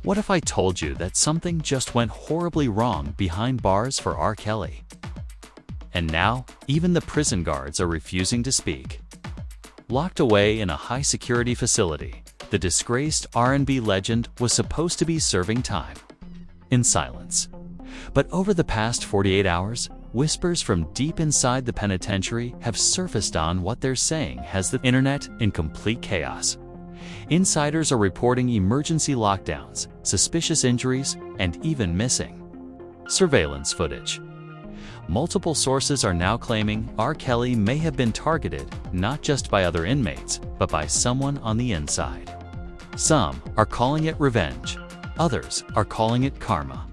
What if I told you that something just went horribly wrong behind bars for R. Kelly? And now, even the prison guards are refusing to speak. Locked away in a high-security facility, the disgraced R&B legend was supposed to be serving time in silence. But over the past 48 hours, whispers from deep inside the penitentiary have surfaced on what they're saying has the internet in complete chaos. Insiders are reporting emergency lockdowns, suspicious injuries, and even missing surveillance footage. Multiple sources are now claiming R. Kelly may have been targeted not just by other inmates, but by someone on the inside. Some are calling it revenge, others are calling it karma.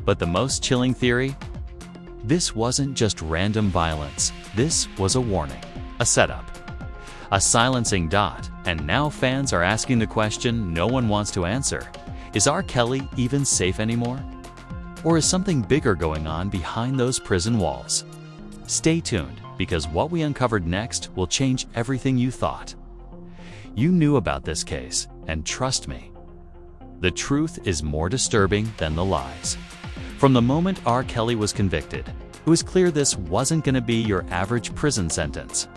But the most chilling theory? This wasn't just random violence, this was a warning, a setup, a silencing dot, and now fans are asking the question no one wants to answer. Is R. Kelly even safe anymore? Or is something bigger going on behind those prison walls? Stay tuned, because what we uncovered next will change everything you thought. You knew about this case, and trust me, the truth is more disturbing than the lies. From the moment R. Kelly was convicted, it was clear this wasn't going to be your average prison sentence.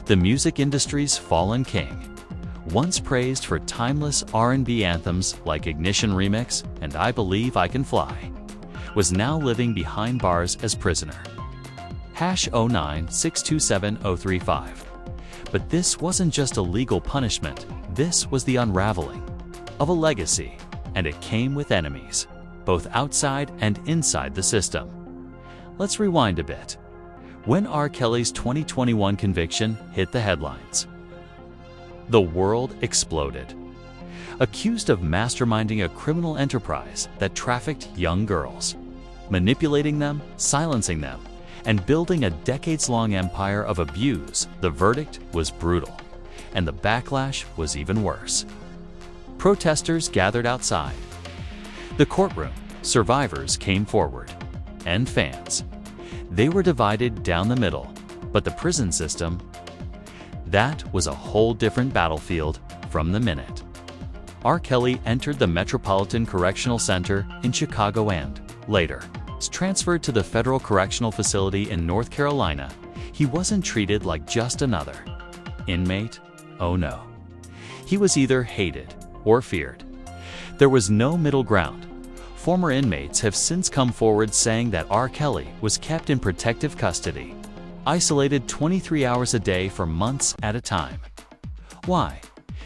The music industry's fallen king, once praised for timeless R&B anthems like Ignition Remix and I Believe I Can Fly, was now living behind bars as prisoner. #09627035. But this wasn't just a legal punishment, this was the unraveling of a legacy, and it came with enemies, both outside and inside the system. Let's rewind a bit. When R. Kelly's 2021 conviction hit the headlines, the world exploded. Accused of masterminding a criminal enterprise that trafficked young girls, manipulating them, silencing them, and building a decades-long empire of abuse, the verdict was brutal, and the backlash was even worse. Protesters gathered outside the courtroom, survivors came forward, and fans. They were divided down the middle, but the prison system, that was a whole different battlefield from the minute R. Kelly entered the Metropolitan Correctional Center in Chicago and, later, was transferred to the Federal Correctional Facility in North Carolina. He wasn't treated like just another inmate. Oh no. He was either hated or feared. There was no middle ground. Former inmates have since come forward saying that R. Kelly was kept in protective custody, isolated 23 hours a day for months at a time. Why?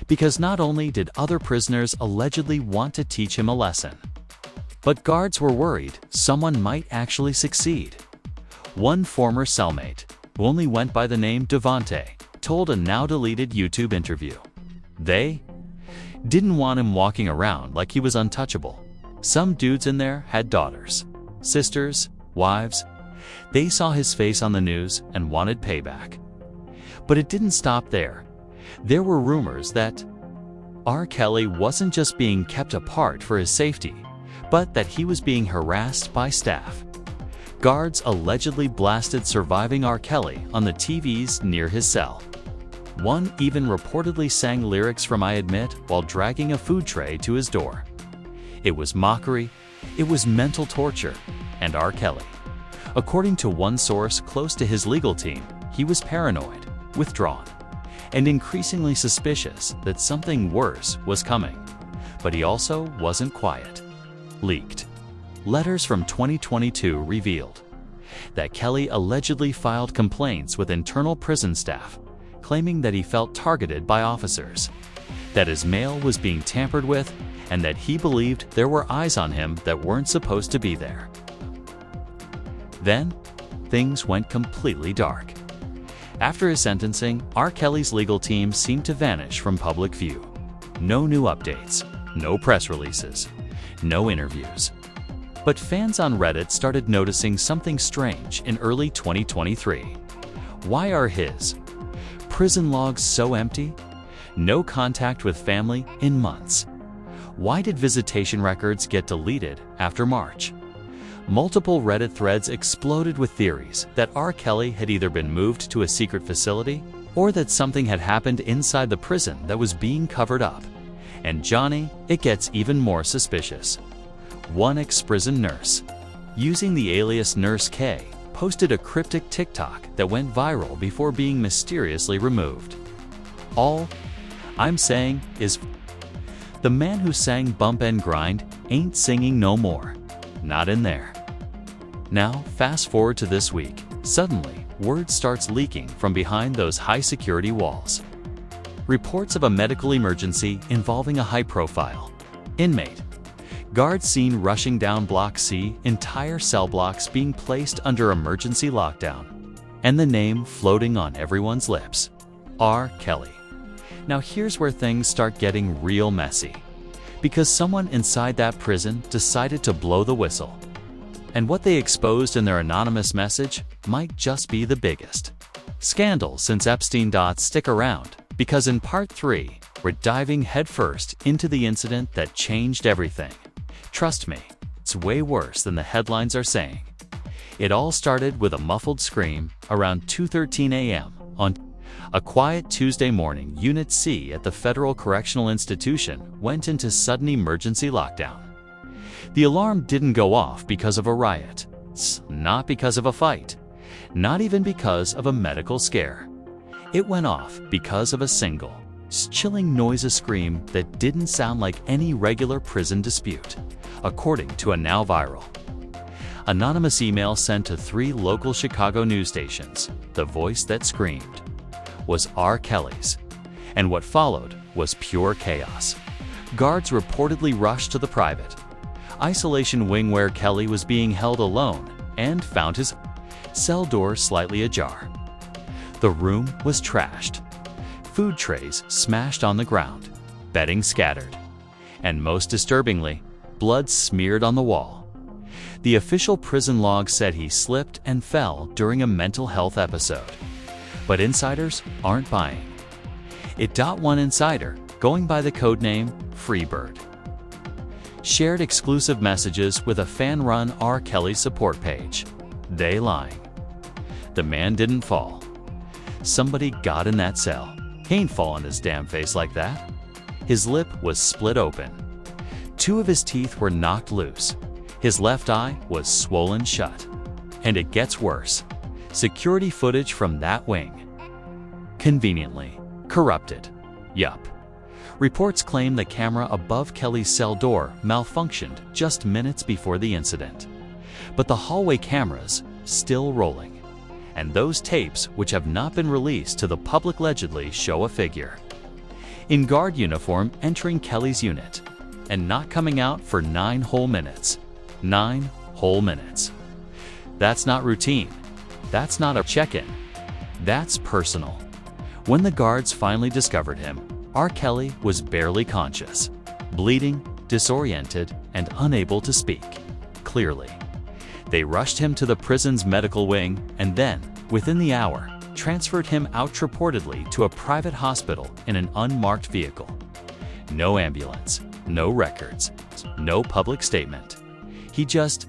Because not only did other prisoners allegedly want to teach him a lesson, but guards were worried someone might actually succeed. One former cellmate, who only went by the name Devante, told a now-deleted YouTube interview they didn't want him walking around like he was untouchable. Some dudes in there had daughters, sisters, wives. They saw his face on the news and wanted payback. But it didn't stop there. There were rumors that R. Kelly wasn't just being kept apart for his safety, but that he was being harassed by staff. Guards allegedly blasted surviving R. Kelly on the TVs near his cell. One even reportedly sang lyrics from I Admit while dragging a food tray to his door. It was mockery, it was mental torture, and R. Kelly, according to one source close to his legal team, he was paranoid, withdrawn, and increasingly suspicious that something worse was coming. But he also wasn't quiet. Leaked letters from 2022 revealed that Kelly allegedly filed complaints with internal prison staff, claiming that he felt targeted by officers, that his mail was being tampered with, and that he believed there were eyes on him that weren't supposed to be there. Then, things went completely dark. After his sentencing, R. Kelly's legal team seemed to vanish from public view. No new updates, no press releases, no interviews. But fans on Reddit started noticing something strange in early 2023. Why are his prison logs so empty? No contact with family in months. Why did visitation records get deleted after March? Multiple Reddit threads exploded with theories that R. Kelly had either been moved to a secret facility or that something had happened inside the prison that was being covered up. And Johnny, it gets even more suspicious. One ex-prison nurse, using the alias Nurse K, posted a cryptic TikTok that went viral before being mysteriously removed. All I'm saying is, the man who sang Bump and Grind ain't singing no more. Not in there. Now, fast forward to this week. Suddenly, word starts leaking from behind those high-security walls. Reports of a medical emergency involving a high-profile inmate. Guards seen rushing down Block C, entire cell blocks being placed under emergency lockdown. And the name floating on everyone's lips. R. Kelly. Now here's where things start getting real messy. Because someone inside that prison decided to blow the whistle. And what they exposed in their anonymous message might just be the biggest scandal since Epstein. Stick around, because in Part 3, we're diving headfirst into the incident that changed everything. Trust me, it's way worse than the headlines are saying. It all started with a muffled scream around 2:13 a.m. on a quiet Tuesday morning. Unit C at the Federal Correctional Institution went into sudden emergency lockdown. The alarm didn't go off because of a riot, not because of a fight, not even because of a medical scare. It went off because of a single, chilling noise, a scream that didn't sound like any regular prison dispute, according to a now viral anonymous email sent to 3 local Chicago news stations. The voice that screamed was R. Kelly's, and what followed was pure chaos. Guards reportedly rushed to the private isolation wing where Kelly was being held alone and found his cell door slightly ajar. The room was trashed, food trays smashed on the ground, bedding scattered, and most disturbingly, blood smeared on the wall. The official prison log said he slipped and fell during a mental health episode. But insiders aren't buying it. One insider, going by the codename Freebird, shared exclusive messages with a fan-run R. Kelly support page. They lying. The man didn't fall. Somebody got in that cell. He ain't fall on his damn face like that. His lip was split open. 2 of his teeth were knocked loose. His left eye was swollen shut. And it gets worse. Security footage from that wing. Conveniently corrupted. Yup. Reports claim the camera above Kelly's cell door malfunctioned just minutes before the incident. But the hallway cameras still rolling. And those tapes, which have not been released to the public, allegedly show a figure in guard uniform entering Kelly's unit and not coming out for 9 whole minutes. 9 whole minutes. That's not routine. That's not a check-in. That's personal. When the guards finally discovered him, R. Kelly was barely conscious, bleeding, disoriented, and unable to speak clearly. They rushed him to the prison's medical wing and then, within the hour, transferred him out reportedly to a private hospital in an unmarked vehicle. No ambulance, no records, no public statement. He just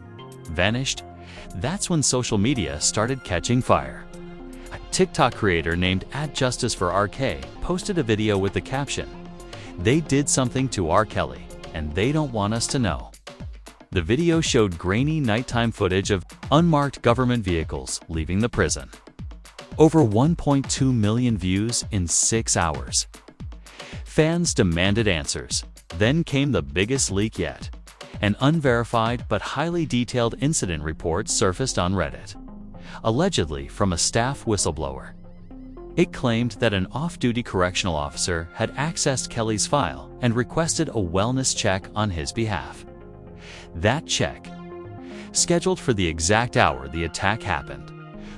vanished. That's when social media started catching fire. A TikTok creator named @JusticeForRK posted a video with the caption, "They did something to R. Kelly, and they don't want us to know." The video showed grainy nighttime footage of unmarked government vehicles leaving the prison. Over 1.2 million views in 6 hours. Fans demanded answers. Then came the biggest leak yet. An unverified but highly detailed incident report surfaced on Reddit, allegedly from a staff whistleblower. It claimed that an off-duty correctional officer had accessed Kelly's file and requested a wellness check on his behalf. That check, scheduled for the exact hour the attack happened.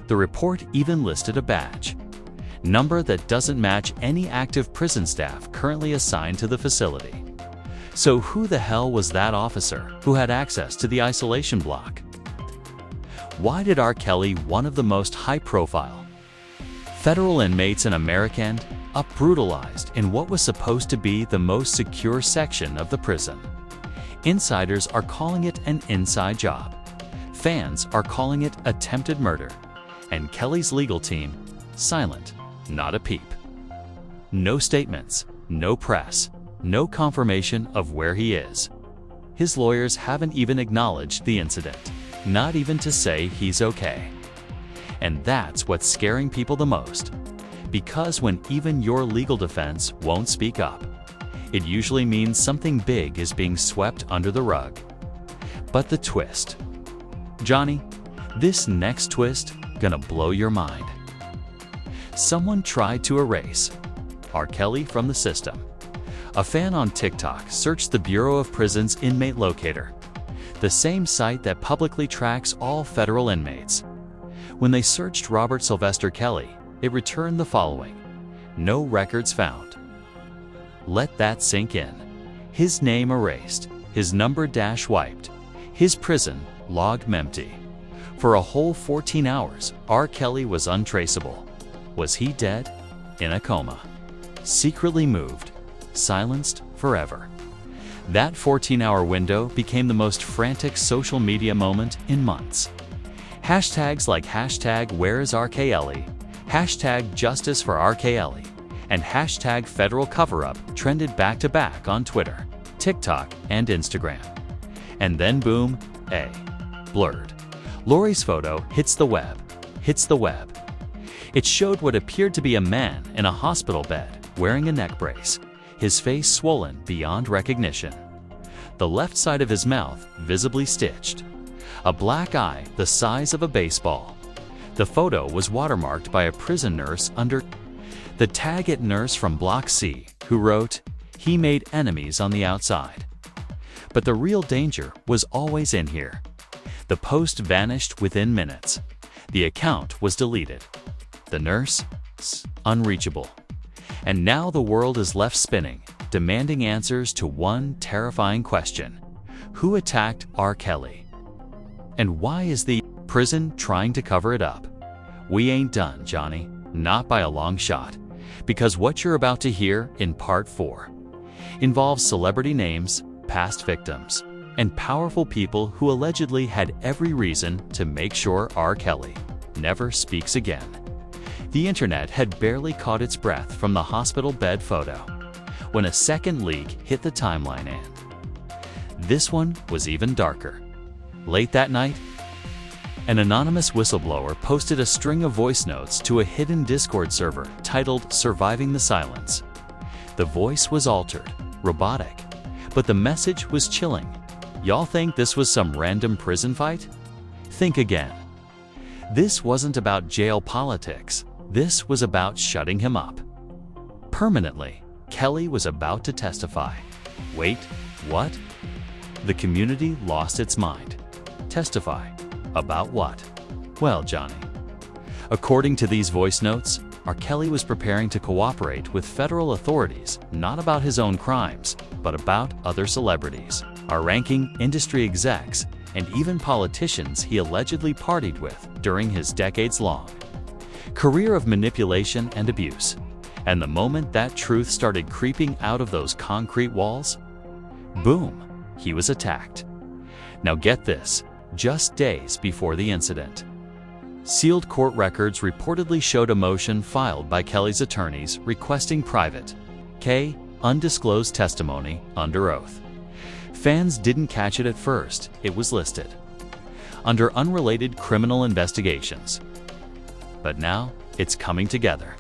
The report even listed a badge number that doesn't match any active prison staff currently assigned to the facility. So who the hell was that officer who had access to the isolation block? Why did R. Kelly, one of the most high-profile federal inmates in America, end up brutalized in what was supposed to be the most secure section of the prison? Insiders are calling it an inside job. Fans are calling it attempted murder. And Kelly's legal team, silent, not a peep. No statements, no press, no confirmation of where he is. His lawyers haven't even acknowledged the incident, not even to say he's okay. And that's what's scaring people the most. Because when even your legal defense won't speak up, it usually means something big is being swept under the rug. But the twist. Johnny, this next twist gonna blow your mind. Someone tried to erase R. Kelly from the system. A fan on TikTok searched the Bureau of Prisons Inmate Locator, the same site that publicly tracks all federal inmates. When they searched Robert Sylvester Kelly, it returned the following: no records found. Let that sink in. His name erased, his number dash wiped, his prison log empty. For a whole 14 hours, R. Kelly was untraceable. Was he dead? In a coma? Secretly moved? Silenced forever? That 14-hour window became the most frantic social media moment in months. Hashtags like hashtag where's RKelly, hashtag justice for RKelly, and hashtag federal cover-up trended back-to-back on Twitter, TikTok, and Instagram. And then boom, blurred. Lori's photo hits the web. It showed what appeared to be a man in a hospital bed wearing a neck brace, his face swollen beyond recognition. The left side of his mouth visibly stitched. A black eye the size of a baseball. The photo was watermarked by a prison nurse under the tag it nurse from Block C, who wrote, "He made enemies on the outside." But the real danger was always in here. The post vanished within minutes. The account was deleted. The nurse, unreachable. And now the world is left spinning, demanding answers to one terrifying question: who attacked R. Kelly? And why is the prison trying to cover it up? We ain't done, Johnny, not by a long shot, because what you're about to hear in Part 4 involves celebrity names, past victims, and powerful people who allegedly had every reason to make sure R. Kelly never speaks again. The internet had barely caught its breath from the hospital bed photo when a second leak hit the timeline, and this one was even darker. Late that night, an anonymous whistleblower posted a string of voice notes to a hidden Discord server titled "Surviving the Silence." The voice was altered, robotic, but the message was chilling. Y'all think this was some random prison fight? Think again. This wasn't about jail politics. This was about shutting him up permanently. Kelly was about to testify. Wait, what? The community lost its mind. Testify? About what? Well, Johnny, according to these voice notes, R. Kelly was preparing to cooperate with federal authorities, not about his own crimes, but about other celebrities, high-ranking industry execs, and even politicians he allegedly partied with during his decades-long career of manipulation and abuse. And the moment that truth started creeping out of those concrete walls, boom, he was attacked. Now get this, just days before the incident. Sealed court records reportedly showed a motion filed by Kelly's attorneys requesting private, undisclosed testimony under oath. Fans didn't catch it at first. It was listed under unrelated criminal investigations. But now it's coming together.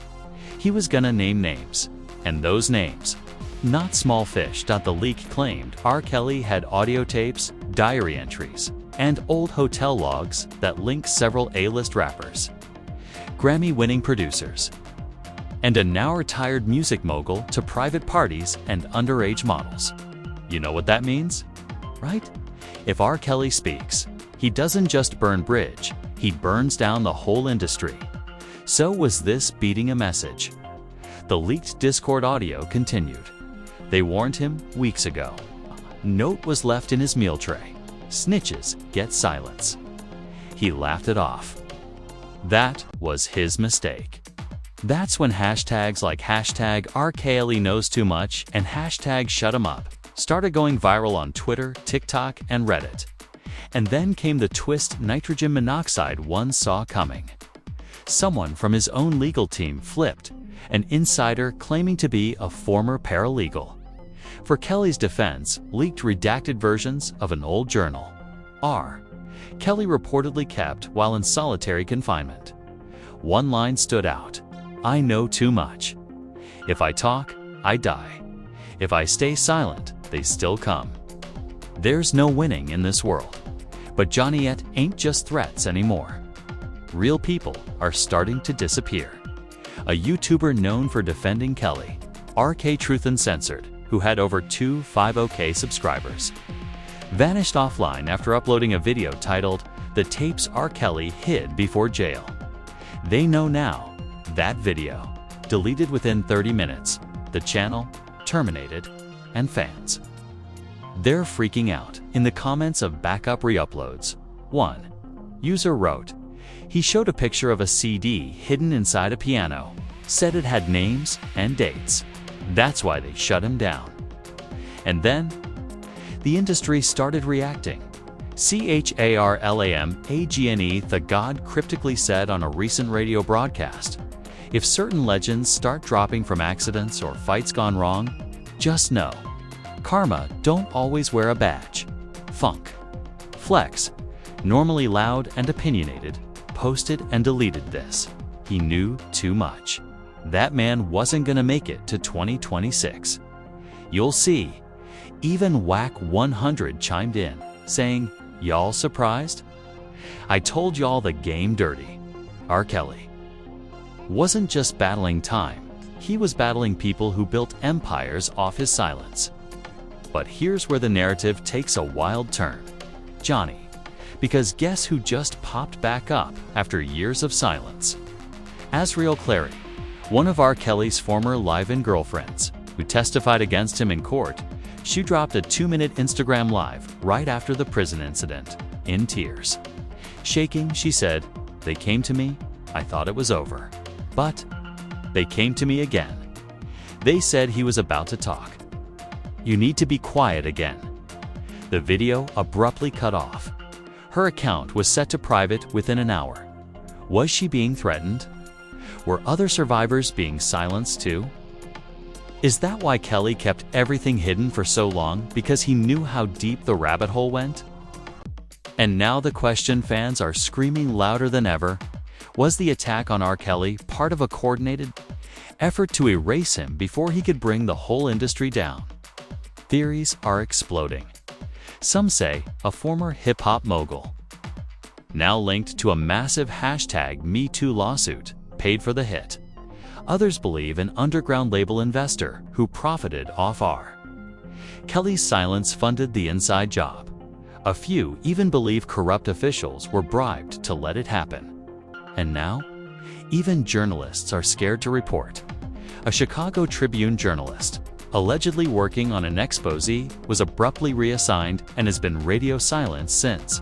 He was gonna name names, and those names, not small fish. The leak claimed R. Kelly had audio tapes, diary entries, and old hotel logs that link several A-list rappers, Grammy-winning producers, and a now-retired music mogul to private parties and underage models. You know what that means, right? If R. Kelly speaks, he doesn't just burn bridge, he burns down the whole industry. So was this beating a message? The leaked Discord audio continued. They warned him weeks ago. Note was left in his meal tray. Snitches get silence. He laughed it off. That was his mistake. That's when hashtags like hashtag RKelly knows too much and hashtag shut him up started going viral on Twitter, TikTok, and Reddit. And then came the twist nitrogen monoxide one saw coming. Someone from his own legal team flipped, an insider claiming to be a former paralegal. For Kelly's defense, leaked redacted versions of an old journal. R. Kelly reportedly kept while in solitary confinement. One line stood out: "I know too much. If I talk, I die. If I stay silent, they still come." There's no winning in this world. But Johnnyette ain't just threats anymore. Real people are starting to disappear. A YouTuber known for defending Kelly, RK Truth Uncensored, who had over 250K subscribers, vanished offline after uploading a video titled "The Tapes R. Kelly Hid Before Jail." They know now. That video, deleted within 30 minutes, the channel terminated, and fans, they're freaking out. In the comments of backup re-uploads, one user wrote, "He showed a picture of a CD hidden inside a piano, said it had names and dates. That's why they shut him down." And then, the industry started reacting. CHARLAMAGNE, the God cryptically said on a recent radio broadcast, "If certain legends start dropping from accidents or fights gone wrong, just know, karma don't always wear a badge." Funk Flex, normally loud and opinionated, posted and deleted this. He knew too much. That man wasn't gonna make it to 2026. You'll see. Even Whack 100 chimed in, saying, "Y'all surprised? I told y'all the game dirty." R. Kelly wasn't just battling time, he was battling people who built empires off his silence. But here's where the narrative takes a wild turn. Johnny. Because guess who just popped back up after years of silence? Asriel Clary, one of R. Kelly's former live-in girlfriends, who testified against him in court. She dropped a 2-minute Instagram live right after the prison incident, in tears. Shaking, she said, "They came to me, I thought it was over. But they came to me again. They said he was about to talk. You need to be quiet again." The video abruptly cut off. Her account was set to private within an hour. Was she being threatened? Were other survivors being silenced too? Is that why Kelly kept everything hidden for so long, because he knew how deep the rabbit hole went? And now the question fans are screaming louder than ever: was the attack on R. Kelly part of a coordinated effort to erase him before he could bring the whole industry down? Theories are exploding. Some say a former hip-hop mogul, now linked to a massive #MeToo lawsuit, paid for the hit. Others believe an underground label investor who profited off R. Kelly's silence funded the inside job. A few even believe corrupt officials were bribed to let it happen. And now, even journalists are scared to report. A Chicago Tribune journalist, allegedly working on an exposé, was abruptly reassigned and has been radio silent since.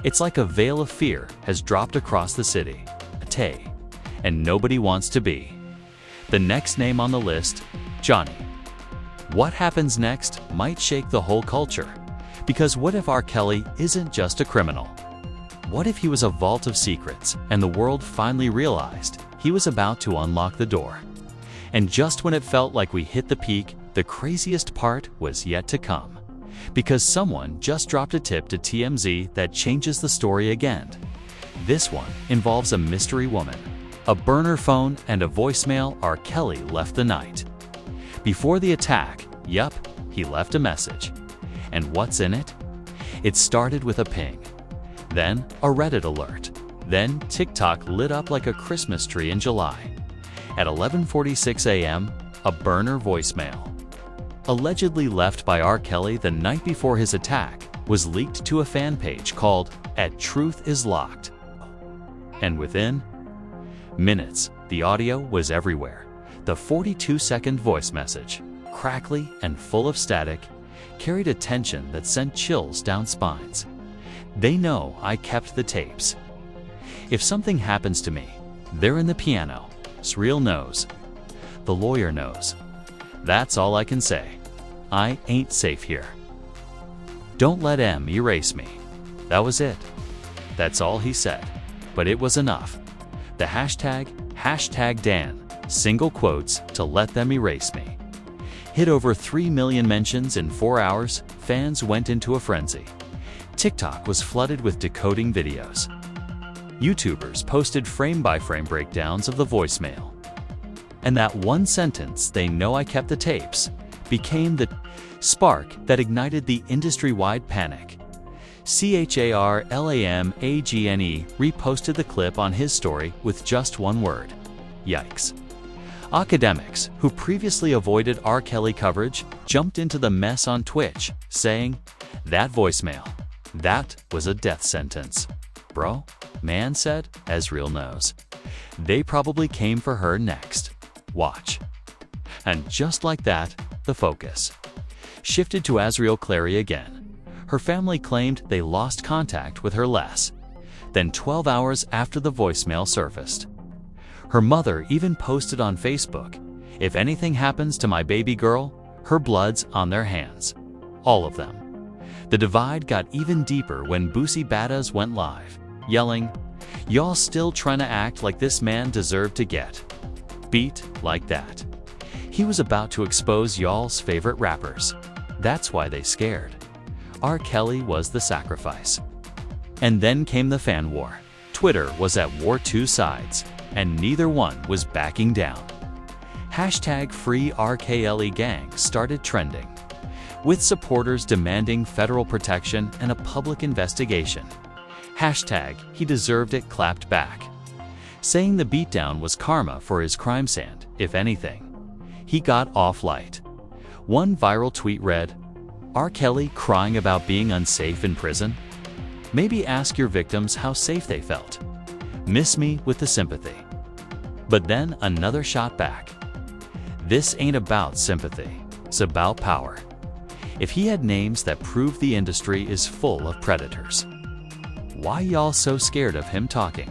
It's like a veil of fear has dropped across the city. Tay. And nobody wants to be the next name on the list, Johnny. What happens next might shake the whole culture. Because what if R. Kelly isn't just a criminal? What if he was a vault of secrets and the world finally realized he was about to unlock the door? And just when it felt like we hit the peak, the craziest part was yet to come. Because someone just dropped a tip to TMZ that changes the story again. This one involves a mystery woman, a burner phone, and a voicemail R. Kelly left the night before the attack. Yup, he left a message. And what's in it? It started with a ping, then a Reddit alert, then TikTok lit up like a Christmas tree in July. At 11:46 a.m., a burner voicemail, allegedly left by R. Kelly the night before his attack, was leaked to a fan page called @TruthIsLocked. And within minutes, the audio was everywhere. The 42-second voice message, crackly and full of static, carried a tension that sent chills down spines. They know I kept the tapes. If something happens to me, they're in the piano. Asriel knows. The lawyer knows. That's all I can say. I ain't safe here. Don't let M erase me. That was it. That's all he said. But it was enough. The hashtag Dan, single quotes to let them erase me. Hit over 3 million mentions in 4 hours, fans went into a frenzy. TikTok was flooded with decoding videos. YouTubers posted frame-by-frame breakdowns of the voicemail. And that one sentence, "They know I kept the tapes," became the spark that ignited the industry-wide panic. CHARLAMAGNE reposted the clip on his story with just one word: yikes. Academics, who previously avoided R. Kelly coverage, jumped into the mess on Twitch, saying, "That voicemail, that was a death sentence. Bro," man said, Ezreal knows. "They probably came for her next. Watch." And just like that, the focus shifted to Azriel Clary again. Her family claimed they lost contact with her less than 12 hours after the voicemail surfaced. Her mother even posted on Facebook, "If anything happens to my baby girl, her blood's on their hands. All of them." The divide got even deeper when Boosie Badazz went live, yelling, "Y'all still trying to act like this man deserved to get beat like that." He was about to expose y'all's favorite rappers. That's why they scared. R. Kelly was the sacrifice. And then came the fan war. Twitter was at war, two sides, and neither one was backing down. Hashtag Free RKLE Gang started trending, with supporters demanding federal protection and a public investigation. Hashtag He Deserved It clapped back, saying the beatdown was karma for his crime sand. If anything, he got off light. One viral tweet read, "R. Kelly crying about being unsafe in prison? Maybe ask your victims how safe they felt. Miss me with the sympathy." But then another shot back. "This ain't about sympathy, it's about power." If he had names that prove the industry is full of predators, why y'all so scared of him talking?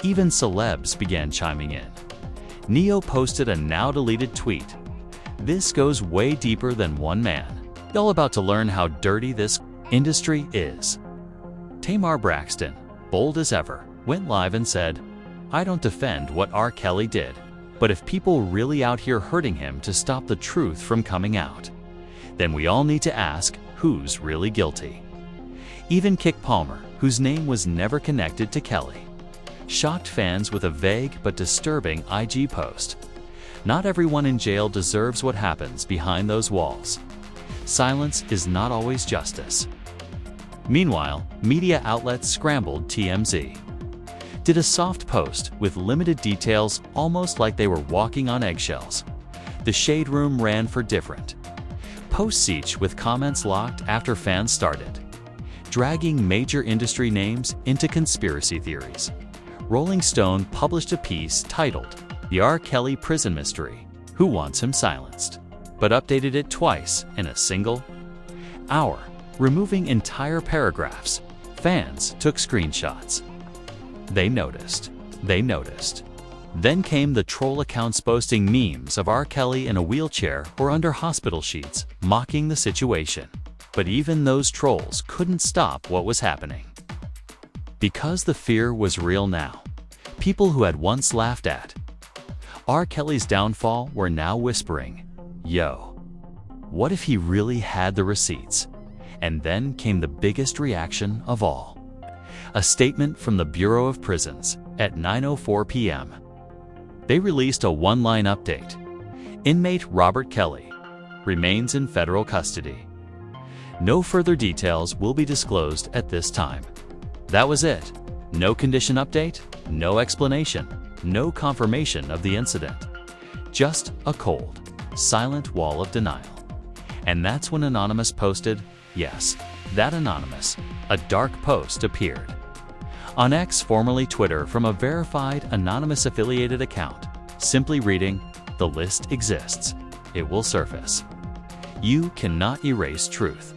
Even celebs began chiming in. Neo posted a now-deleted tweet. "This goes way deeper than one man. Y'all about to learn how dirty this industry is." Tamar Braxton, bold as ever, went live and said, "I don't defend what R. Kelly did, but if people really out here hurting him to stop the truth from coming out, then we all need to ask who's really guilty." Even Kick Palmer, whose name was never connected to Kelly, shocked fans with a vague but disturbing IG post. "Not everyone in jail deserves what happens behind those walls. Silence is not always justice." Meanwhile, media outlets scrambled. TMZ did a soft post with limited details, almost like they were walking on eggshells. The Shade Room ran for different posts, each with comments locked after fans started dragging major industry names into conspiracy theories. Rolling Stone published a piece titled, "The R. Kelly Prison Mystery, Who Wants Him Silenced?" but updated it twice in a single hour, removing entire paragraphs. Fans took screenshots. They noticed. Then came the troll accounts posting memes of R. Kelly in a wheelchair or under hospital sheets, mocking the situation. But even those trolls couldn't stop what was happening. Because the fear was real now. People who had once laughed at R. Kelly's downfall were now whispering, "Yo, what if he really had the receipts?" And then came the biggest reaction of all. A statement from the Bureau of Prisons at 9:04 p.m. They released a one-line update. Inmate Robert Kelly remains in federal custody. No further details will be disclosed at this time. That was it. No condition update, no explanation, no confirmation of the incident. Just a cold, silent wall of denial. And that's when Anonymous posted, yes, that Anonymous, a dark post appeared on X, formerly Twitter, from a verified Anonymous affiliated account, simply reading, "The list exists. It will surface. You cannot erase truth."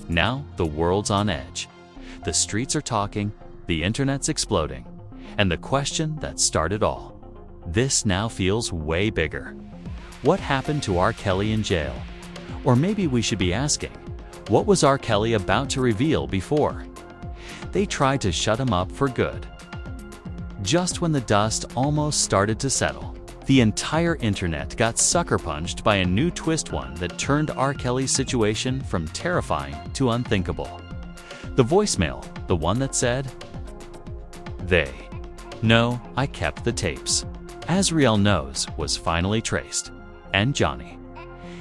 Now the world's on edge. The streets are talking, the internet's exploding, and the question that started all. This now feels way bigger. What happened to R. Kelly in jail? Or maybe we should be asking, what was R. Kelly about to reveal before they tried to shut him up for good? Just when the dust almost started to settle, The entire internet got sucker punched by a new twist, one that turned R. Kelly's situation from terrifying to unthinkable. The voicemail, the one that said, "They know I kept the tapes," Azriel knows, was finally traced. And Johnny.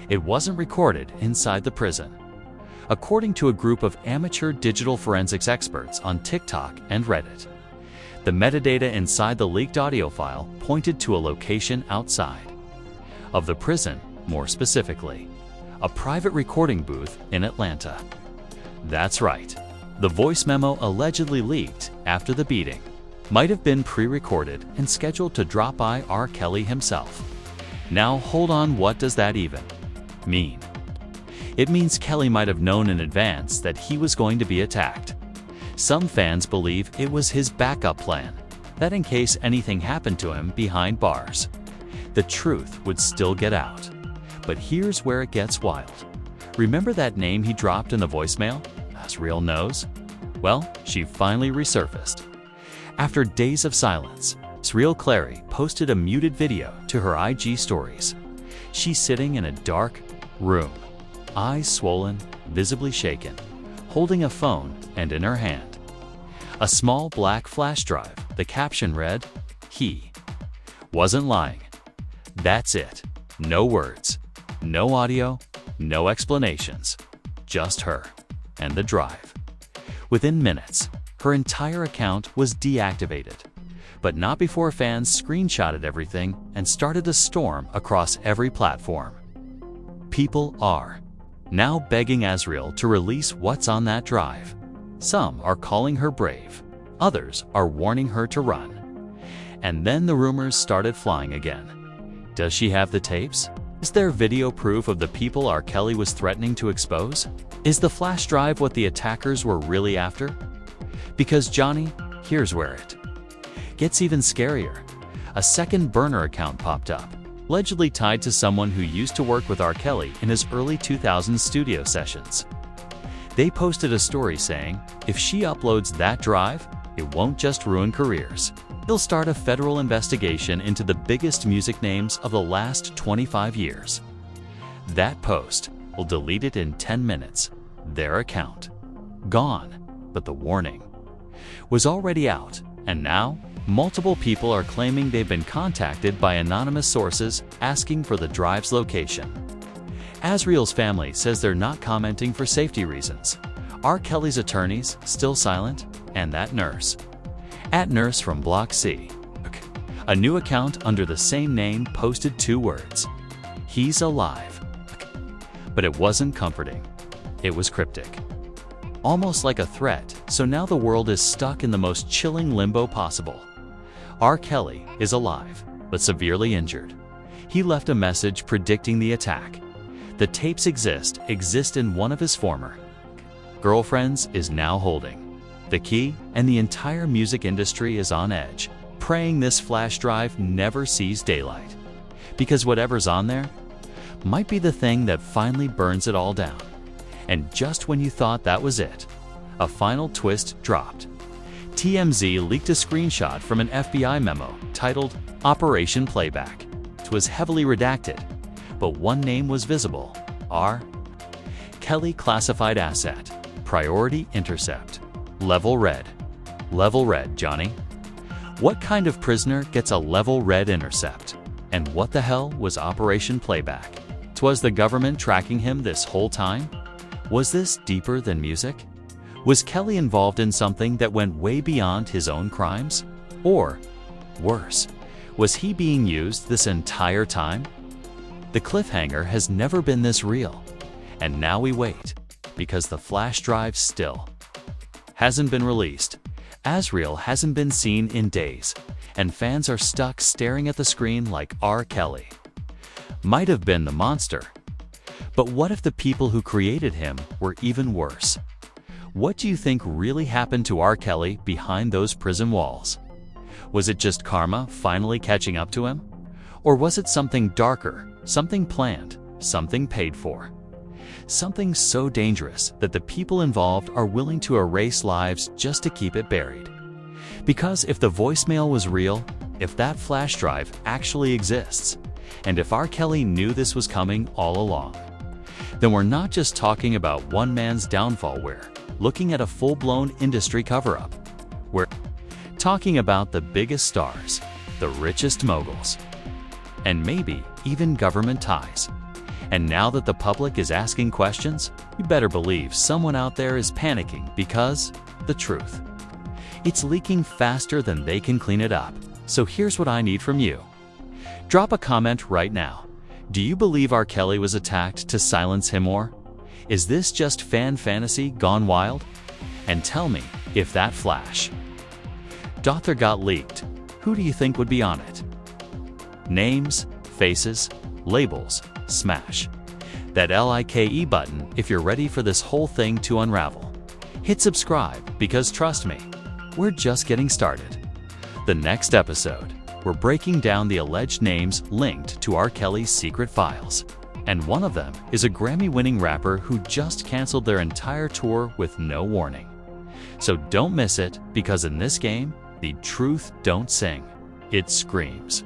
It wasn't recorded inside the prison. According to a group of amateur digital forensics experts on TikTok and Reddit, the metadata inside the leaked audio file pointed to a location outside of the prison, more specifically, a private recording booth in Atlanta. That's right. The voice memo allegedly leaked after the beating might have been pre-recorded and scheduled to drop by R. Kelly himself. Now hold on, what does that even mean? It means Kelly might have known in advance that he was going to be attacked. Some fans believe it was his backup plan, that in case anything happened to him behind bars, the truth would still get out. But here's where it gets wild. Remember that name he dropped in the voicemail? Azriel knows? Well, she finally resurfaced. After days of silence, Azriel Clary posted a muted video to her IG stories. She's sitting in a dark room, eyes swollen, visibly shaken, holding a phone and in her hand a small black flash drive. The caption read, "He wasn't lying." That's it. No words, no audio, no explanations. Just her and the drive. Within minutes, her entire account was deactivated. But not before fans screenshotted everything and started a storm across every platform. People are now begging Azriel to release what's on that drive. Some are calling her brave, others are warning her to run. And then the rumors started flying again. Does she have the tapes? Is there video proof of the people R. Kelly was threatening to expose? Is the flash drive what the attackers were really after? Because Johnny, here's where it gets even scarier. A second burner account popped up, allegedly tied to someone who used to work with R. Kelly in his early 2000s studio sessions. They posted a story saying, if she uploads that drive, it won't just ruin careers. It'll start a federal investigation into the biggest music names of the last 25 years. That post will delete it in 10 minutes. Their account gone. But the warning was already out, and now multiple people are claiming they've been contacted by anonymous sources asking for the drive's location. Azriel's family says they're not commenting for safety reasons. R. Kelly's attorneys still silent, and that nurse, @nurse from Block C, a new account under the same name, posted 2 words: "He's alive." But it wasn't comforting. It was cryptic. Almost like a threat, so now the world is stuck in the most chilling limbo possible. R. Kelly is alive, but severely injured. He left a message predicting the attack. The tapes exist in one of his former girlfriends is now holding the key, and the entire music industry is on edge, praying this flash drive never sees daylight. Because whatever's on there might be the thing that finally burns it all down. And just when you thought that was it, a final twist dropped. TMZ leaked a screenshot from an FBI memo titled Operation Playback. It was heavily redacted, but one name was visible: R. Kelly. Classified asset, priority intercept, level red. Level red, Johnny? What kind of prisoner gets a level red intercept? And what the hell was Operation Playback? Was the government tracking him this whole time? Was this deeper than music? Was Kelly involved in something that went way beyond his own crimes? Or, worse, was he being used this entire time? The cliffhanger has never been this real. And now we wait, because the flash drive still hasn't been released. Azriel hasn't been seen in days, and fans are stuck staring at the screen like R. Kelly might have been the monster. But what if the people who created him were even worse? What do you think really happened to R. Kelly behind those prison walls? Was it just karma finally catching up to him? Or was it something darker, something planned, something paid for? Something so dangerous that the people involved are willing to erase lives just to keep it buried. Because if the voicemail was real, if that flash drive actually exists, and if R. Kelly knew this was coming all along. Then we're not just talking about one man's downfall, we're looking at a full-blown industry cover-up. We're talking about the biggest stars, the richest moguls, and maybe even government ties. And now that the public is asking questions, you better believe someone out there is panicking because the truth. It's leaking faster than they can clean it up. So here's what I need from you. Drop a comment right now. Do you believe R. Kelly was attacked to silence him, or is this just fan fantasy gone wild? And tell me if that flash Dother got leaked, who do you think would be on it? Names, faces, labels, smash that like button if you're ready for this whole thing to unravel. Hit subscribe because trust me, we're just getting started. The next episode, we're breaking down the alleged names linked to R. Kelly's secret files. And one of them is a Grammy-winning rapper who just canceled their entire tour with no warning. So don't miss it, because in this game, the truth don't sing. It screams.